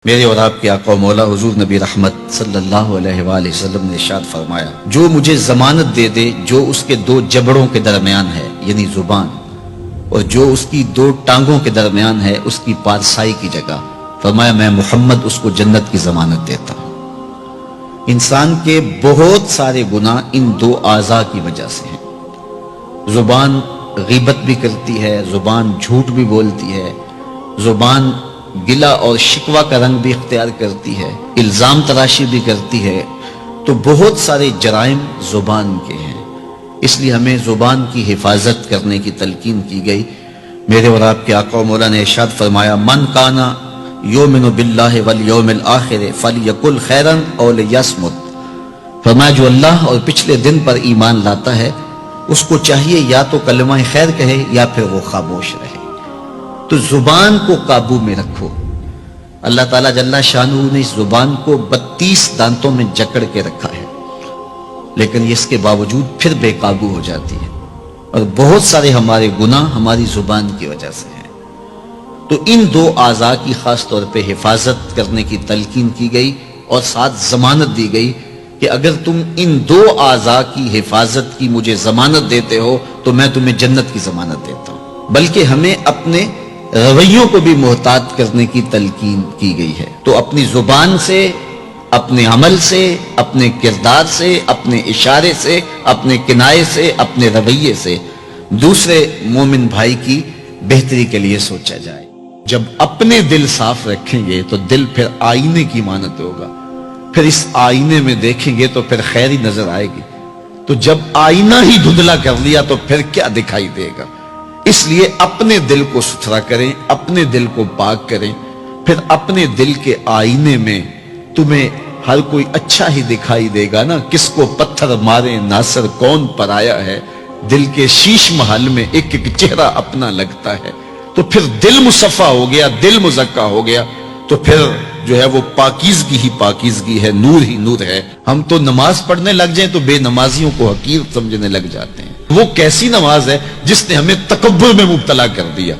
میرے اور آپ کے آقا و مولا حضور نبی رحمت صلی اللہ علیہ وآلہ وسلم نے ارشاد فرمایا، جو مجھے ضمانت دے دے جو اس کے دو جبڑوں کے درمیان ہے یعنی زبان، اور جو اس کی دو ٹانگوں کے درمیان ہے اس کی پارسائی کی جگہ، فرمایا میں محمد اس کو جنت کی ضمانت دیتا ہوں۔ انسان کے بہت سارے گناہ ان دو اعضاء کی وجہ سے ہیں۔ زبان غیبت بھی کرتی ہے، زبان جھوٹ بھی بولتی ہے، زبان گلہ اور شکوہ کا رنگ بھی اختیار کرتی ہے، الزام تراشی بھی کرتی ہے، تو بہت سارے جرائم زبان کے ہیں۔ اس لیے ہمیں زبان کی حفاظت کرنے کی تلقین کی گئی۔ میرے اور آپ کے آقا و مولا نے ارشاد فرمایا، من کانا یؤمن باللہ والیوم الآخر فلیقل خیرا او لیصمت، فرمایا جو اللہ اور پچھلے دن پر ایمان لاتا ہے اس کو چاہیے یا تو کلمہ خیر کہے یا پھر وہ خاموش رہے۔ تو زبان کو قابو میں رکھو۔ اللہ تعالیٰ جل شانہ نے اس زبان کو 32 دانتوں میں جکڑ کے رکھا ہے، لیکن اس کے باوجود پھر بے قابو ہو جاتی ہے، اور بہت سارے ہمارے گناہ ہماری زبان کی وجہ سے ہیں۔ تو ان دو اعضاء کی خاص طور پہ حفاظت کرنے کی تلقین کی گئی، اور ساتھ ضمانت دی گئی کہ اگر تم ان دو اعضاء کی حفاظت کی مجھے ضمانت دیتے ہو تو میں تمہیں جنت کی ضمانت دیتا ہوں۔ بلکہ ہمیں اپنے رویوں کو بھی محتاط کرنے کی تلقین کی گئی ہے۔ تو اپنی زبان سے، اپنے عمل سے، اپنے کردار سے، اپنے اشارے سے، اپنے کنائے سے، اپنے رویے سے دوسرے مومن بھائی کی بہتری کے لیے سوچا جائے۔ جب اپنے دل صاف رکھیں گے تو دل پھر آئینے کی مانند ہوگا، پھر اس آئینے میں دیکھیں گے تو پھر خیر ہی نظر آئے گی۔ تو جب آئینہ ہی دھندلا کر لیا تو پھر کیا دکھائی دے گا؟ اس لیے اپنے دل کو ستھرا کریں، اپنے دل کو پاک کریں، پھر اپنے دل کے آئینے میں تمہیں ہر کوئی اچھا ہی دکھائی دے گا نا۔ کس کو پتھر مارے ناصر کون پر آیا ہے، دل کے شیش محل میں ایک ایک چہرہ اپنا لگتا ہے۔ تو پھر دل مصفا ہو گیا، دل مزکا ہو گیا، تو پھر جو ہے وہ پاکیزگی ہی پاکیزگی ہے، نور ہی نور ہے۔ ہم تو نماز پڑھنے لگ جائیں تو بے نمازیوں کو حقیر سمجھنے لگ جاتے ہیں۔ وہ کیسی نماز ہے جس نے ہمیں تکبر میں مبتلا کر دیا،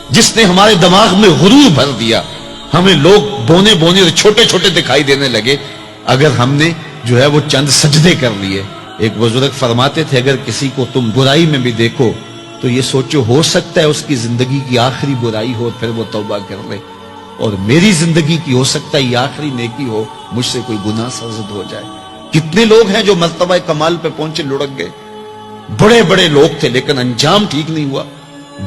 جس نے ہمارے دماغ میں غرور بھر دیا، ہمیں لوگ بونے بونے اور چھوٹے چھوٹے دکھائی دینے لگے اگر ہم نے جو ہے وہ چند سجدے کر لیے۔ ایک بزرگ فرماتے تھے، اگر کسی کو تم برائی میں بھی دیکھو تو یہ سوچو ہو سکتا ہے اس کی زندگی کی آخری برائی ہو، پھر وہ توبہ کر لے، اور میری زندگی کی ہو سکتا ہے یہ آخری نیکی ہو، مجھ سے کوئی گناہ سرزد ہو جائے۔ کتنے لوگ ہیں جو مرتبہ کمال پہ پہنچے لڑک گئے، بڑے بڑے لوگ تھے لیکن انجام ٹھیک نہیں ہوا۔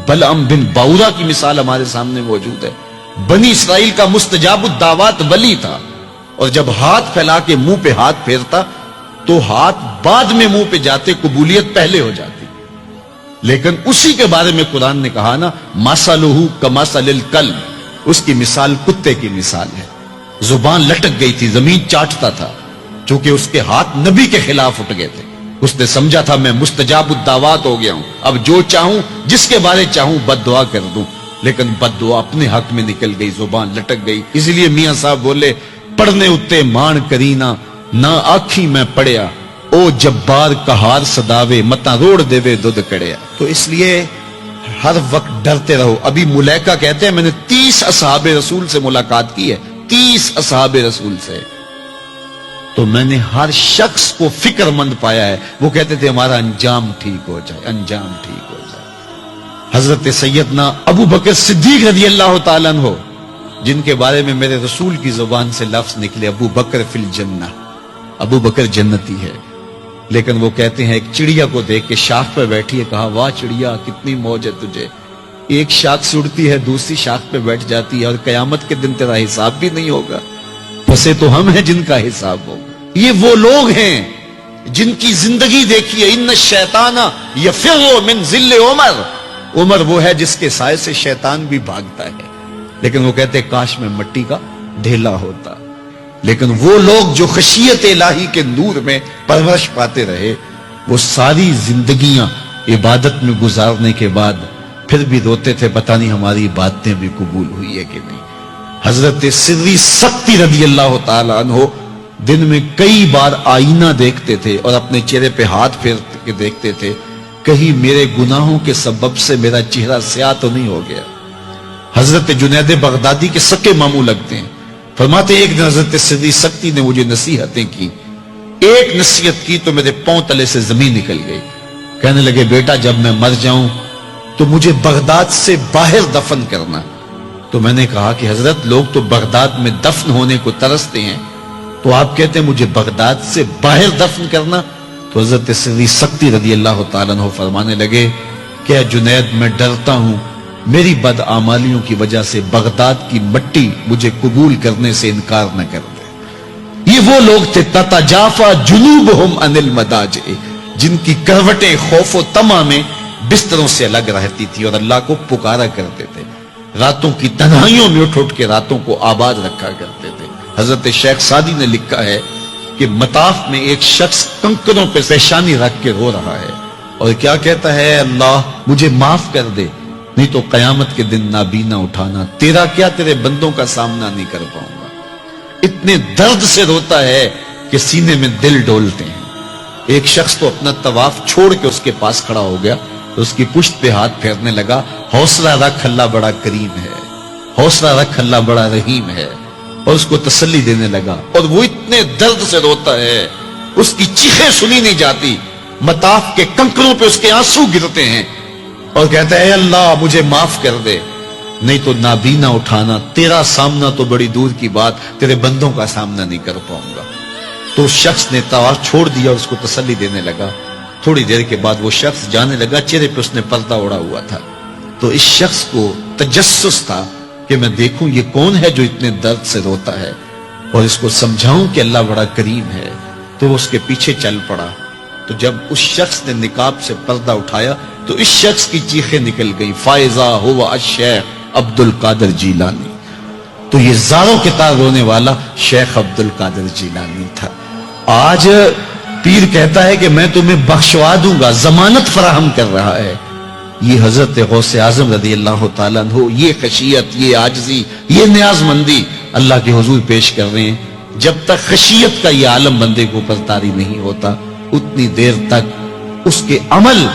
بلعم بن باورا کی مثال ہمارے سامنے موجود ہے۔ بنی اسرائیل کا مستجاب الدعوات ولی تھا، اور جب ہاتھ پھیلا کے منہ پہ ہاتھ پھیرتا تو ہاتھ بعد میں منہ پہ جاتے، قبولیت پہلے ہو جاتی۔ لیکن اسی کے بارے میں قرآن نے کہا نا، مثلہ کمثل الکلب، اس کی مثال کتے کی مثال ہے۔ زبان لٹک گئی تھی، زمین چاٹتا تھا، چونکہ اس کے ہاتھ نبی کے خلاف اٹھ گئے تھے۔ اس نے سمجھا تھا میں مستجاب الدعوات ہو گیا ہوں، اب جو چاہوں جس کے بارے چاہوں بد دعا کر دوں، لیکن بد دعا اپنے حق میں نکل گئی، زبان لٹک گئی۔ اس لیے میاں صاحب بولے، پڑھنے اتے مان کرینا نہ آکھی میں پڑھیا، او جبار کہار صداوے متا روڑ دیوے دودھ کڑیا۔ تو اس لیے ہر وقت ڈرتے رہو۔ ابھی ملیکہ کہتے ہیں میں نے 30 اصحاب رسول سے ملاقات کی ہے، 30 اصحاب رسول سے، تو میں نے ہر شخص کو فکر مند پایا ہے۔ وہ کہتے تھے ہمارا انجام ٹھیک ہو جائے، انجام ٹھیک ہو جائے۔ حضرت سیدنا ابو بکر صدیق رضی اللہ تعالیٰ عنہ، جن کے بارے میں میرے رسول کی زبان سے لفظ نکلے، ابو بکر فی الجنہ، ابو بکر جنتی ہے، لیکن وہ کہتے ہیں ایک چڑیا کو دیکھ کے شاخ پہ بیٹھی ہے، کہا واہ چڑیا کتنی موج ہے تجھے، ایک شاخ سے اڑتی ہے دوسری شاخ پہ بیٹھ جاتی ہے، اور قیامت کے دن تیرا حساب بھی نہیں ہوگا، پھنسے تو ہم ہیں جن کا حساب ہوگا۔ یہ وہ لوگ ہیں جن کی زندگی دیکھیے، ان الشیطان یفر من ظل عمر، عمر وہ ہے جس کے سائے سے شیطان بھی بھاگتا ہے، لیکن وہ کہتے کاش میں مٹی کا ڈھیلا ہوتا۔ لیکن وہ لوگ جو خشیت الہی کے نور میں پرورش پاتے رہے، وہ ساری زندگیاں عبادت میں گزارنے کے بعد پھر بھی روتے تھے، پتہ نہیں ہماری باتیں بھی قبول ہوئی ہے کہ نہیں۔ حضرت سری سکتی رضی اللہ تعالیٰ عنہ دن میں کئی بار آئینہ دیکھتے تھے اور اپنے چہرے پہ ہاتھ پھیر کے دیکھتے تھے، کہیں میرے گناہوں کے سبب سے میرا چہرہ سیاہ تو نہیں ہو گیا۔ حضرت جنید بغدادی کے سکے ماموں لگتے ہیں، فرماتے ایک دن حضرت صدیق سکتی نے مجھے نصیحتیں کی، ایک نصیحت کی تو میرے پاؤں تلے سے زمین نکل گئی. کہنے لگے بیٹا جب میں مر جاؤں تو مجھے بغداد سے باہر دفن کرنا. تو میں نے کہا کہ حضرت لوگ تو بغداد میں دفن ہونے کو ترستے ہیں، تو آپ کہتے ہیں مجھے بغداد سے باہر دفن کرنا؟ تو حضرت صدیق سکتی رضی اللہ تعالیٰ عنہ فرمانے لگے کہ اے جنید میں ڈرتا ہوں میری بدعمالیوں کی وجہ سے بغداد کی مٹی مجھے قبول کرنے سے انکار نہ کر دے. یہ وہ لوگ تھے تتجافا جنوبہم عن المضاجع، جن کی کروٹیں خوف و طمع میں بستروں سے الگ رہتی تھی اور اللہ کو پکارا کرتے تھے. راتوں کی تنہائیوں میں اٹھ اٹھ کے راتوں کو آباد رکھا کرتے تھے. حضرت شیخ سعدی نے لکھا ہے کہ مطاف میں ایک شخص کنکروں پہ پیشانی رکھ کے رو رہا ہے اور کیا کہتا ہے، اللہ مجھے معاف کر دے نہیں تو قیامت کے دن نابینا اٹھانا، تیرا کیا تیرے بندوں کا سامنا نہیں کر پاؤں گا. اتنے درد سے روتا ہے کہ سینے میں دل ڈولتے ہیں. ایک شخص تو اپنا طواف چھوڑ کے اس کے پاس کھڑا ہو گیا تو اس کی پشت پہ ہاتھ پھیرنے لگا، حوصلہ رکھ اللہ بڑا کریم ہے، حوصلہ رکھ اللہ بڑا رحیم ہے، اور اس کو تسلی دینے لگا. اور وہ اتنے درد سے روتا ہے، اس کی چیخیں سنی نہیں جاتی، مطاف کے کنکروں پہ اس کے آنسو گرتے ہیں اور کہتا ہے اے اللہ مجھے معاف کر دے نہیں تو نابینا اٹھانا، تیرا سامنا تو بڑی دور کی بات، تیرے بندوں کا سامنا نہیں کر پاؤں گا. تو اس شخص نے طواف چھوڑ دیا اور اس کو تسلی دینے لگا. تھوڑی دیر کے بعد وہ شخص جانے لگا، چہرے پہ اس نے پردہ اڑا ہوا تھا. تو اس شخص کو تجسس تھا کہ میں دیکھوں یہ کون ہے جو اتنے درد سے روتا ہے اور اس کو سمجھاؤں کہ اللہ بڑا کریم ہے. تو وہ اس کے پیچھے چل پڑا. تو جب اس شخص نے نقاب سے پردہ اٹھایا تو اس شخص کی چیخیں نکل گئی، فائزہ ہوا الشیخ عبد القادر جیلانی. تو یہ زاروں کے تار رونے والا شیخ عبد القادر جیلانی تھا. آج پیر کہتا ہے کہ میں تمہیں بخشوا دوں گا، ضمانت فراہم کر رہا ہے. یہ حضرت غوث اعظم رضی اللہ تعالیٰ عنہ یہ خشیت، یہ عاجزی، یہ نیاز مندی اللہ کے حضور پیش کر رہے ہیں. جب تک خشیت کا یہ عالم بندے کو اوپر طاری نہیں ہوتا اتنی دیر تک اس کے عمل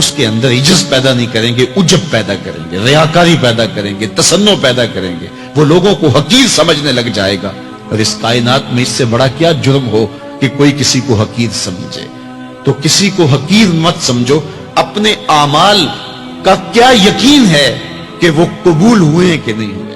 اس کے اندر عجز پیدا نہیں کریں گے، عجب پیدا کریں گے، ریاکاری پیدا کریں گے، تصنع پیدا کریں گے. وہ لوگوں کو حقیر سمجھنے لگ جائے گا. اور اس کائنات میں اس سے بڑا کیا جرم ہو کہ کوئی کسی کو حقیر سمجھے. تو کسی کو حقیر مت سمجھو. اپنے اعمال کا کیا یقین ہے کہ وہ قبول ہوئے کہ نہیں ہوئے.